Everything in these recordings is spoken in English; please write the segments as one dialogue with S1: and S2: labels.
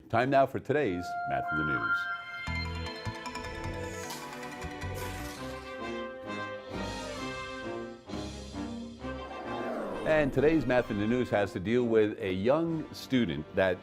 S1: Time now for today's Math in the News. And today's Math in the News has to deal with a young student that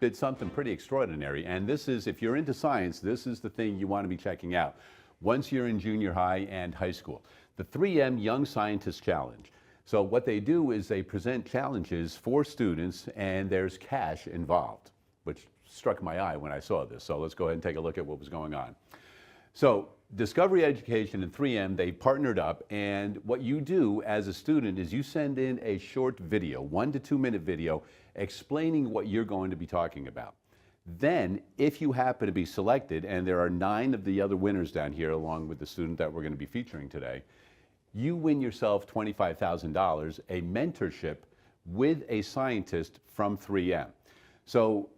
S1: did something pretty extraordinary. And this is, if you're into science, this is the thing you want to be checking out once you're in junior high and high school. The 3M Young Scientist Challenge. So what they do is they present challenges for students and there's cash involved, which struck my eye when I saw this. So let's go ahead and take a look at what was going on. So Discovery Education and 3M, they partnered up, and what you do as a student is you send in a short video, 1 to 2 minute video, explaining what you're going to be talking about. Then, if you happen to be selected, and there are 9 of the other winners down here along with the student that we're going to be featuring today, you win yourself $25,000, a mentorship with a scientist from 3M. So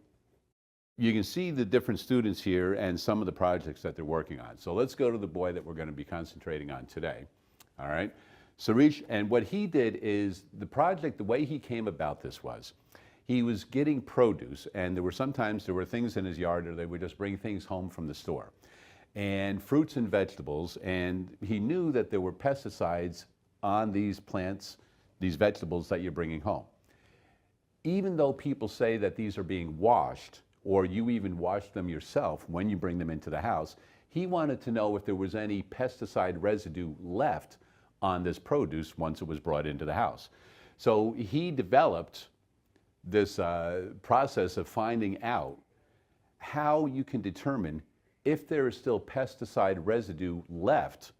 S1: you can see the different students here and some of the projects that they're working on. So let's go to the boy that we're going to be concentrating on today. All right, Sarish, and what he did is the project, the way he came about this was, he was getting produce, and there were things in his yard, or they would just bring things home from the store, and fruits and vegetables, and he knew that there were pesticides on these plants, these vegetables that you're bringing home. Even though people say that these are being washed, or you even wash them yourself when you bring them into the house, he wanted to know if there was any pesticide residue left on this produce once it was brought into the house. So he developed this process of finding out how you can determine if there is still pesticide residue left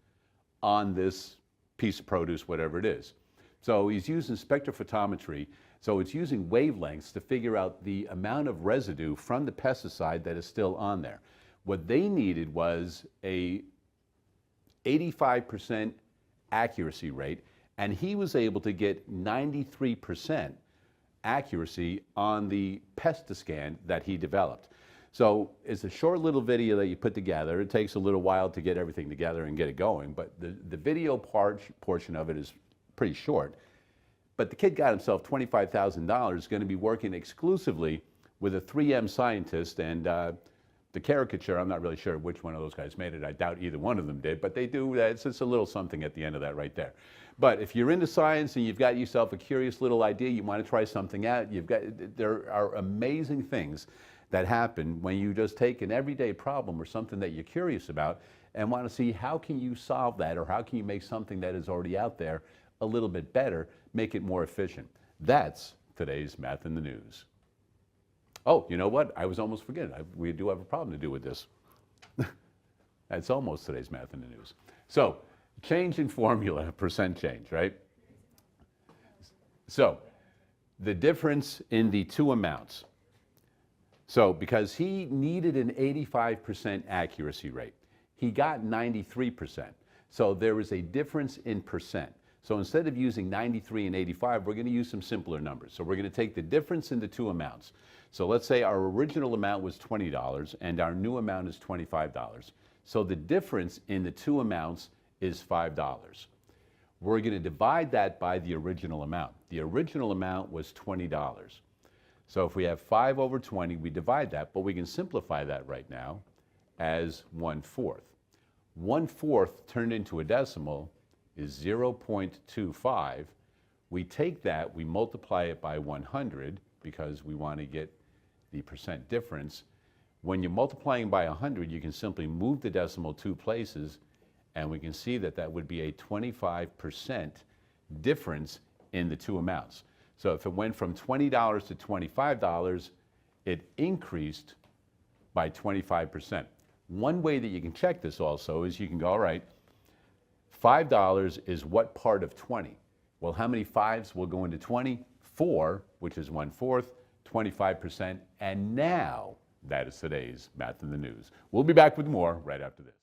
S1: on this piece of produce, whatever it is. So he's using spectrophotometry. So it's using wavelengths to figure out the amount of residue from the pesticide that is still on there. What they needed was a 85% accuracy rate, and he was able to get 93% accuracy on the Pestiscan that he developed. So it's a short little video that you put together. It takes a little while to get everything together and get it going, but the video portion of it is pretty short. But the kid got himself $25,000, going to be working exclusively with a 3M scientist, and the caricature, I'm not really sure which one of those guys made it. I doubt either one of them did, but they do. It's just a little something at the end of that right there. But if you're into science and you've got yourself a curious little idea, you want to try something out, there are amazing things that happen when you just take an everyday problem or something that you're curious about and want to see how can you solve that, or how can you make something that is already out there a little bit better, make it more efficient. That's today's Math in the News. Oh, you know what? I was almost forgetting. We do have a problem to do with this. That's almost today's Math in the News. So, change in formula, percent change, right? So, the difference in the two amounts. So, because he needed an 85% accuracy rate, he got 93%. So, there is a difference in percent. So instead of using 93 and 85, we're going to use some simpler numbers. So we're going to take the difference in the two amounts. So let's say our original amount was $20 and our new amount is $25. So the difference in the two amounts is $5. We're going to divide that by the original amount. The original amount was $20. So if we have 5 over 20, we divide that, but we can simplify that right now as 1/4. 1/4 turned into a decimal is 0.25. We take that, we multiply it by 100 because we want to get the percent difference. When you're multiplying by 100, you can simply move the decimal 2 places, and we can see that that would be a 25% difference in the two amounts. So if it went from $20 to $25, it increased by 25%. One way that you can check this also is you can go, all right, $5 is what part of 20? Well, how many 5s will go into 20? 4, which is 1/4, 25%, and now that is today's Math in the News. We'll be back with more right after this.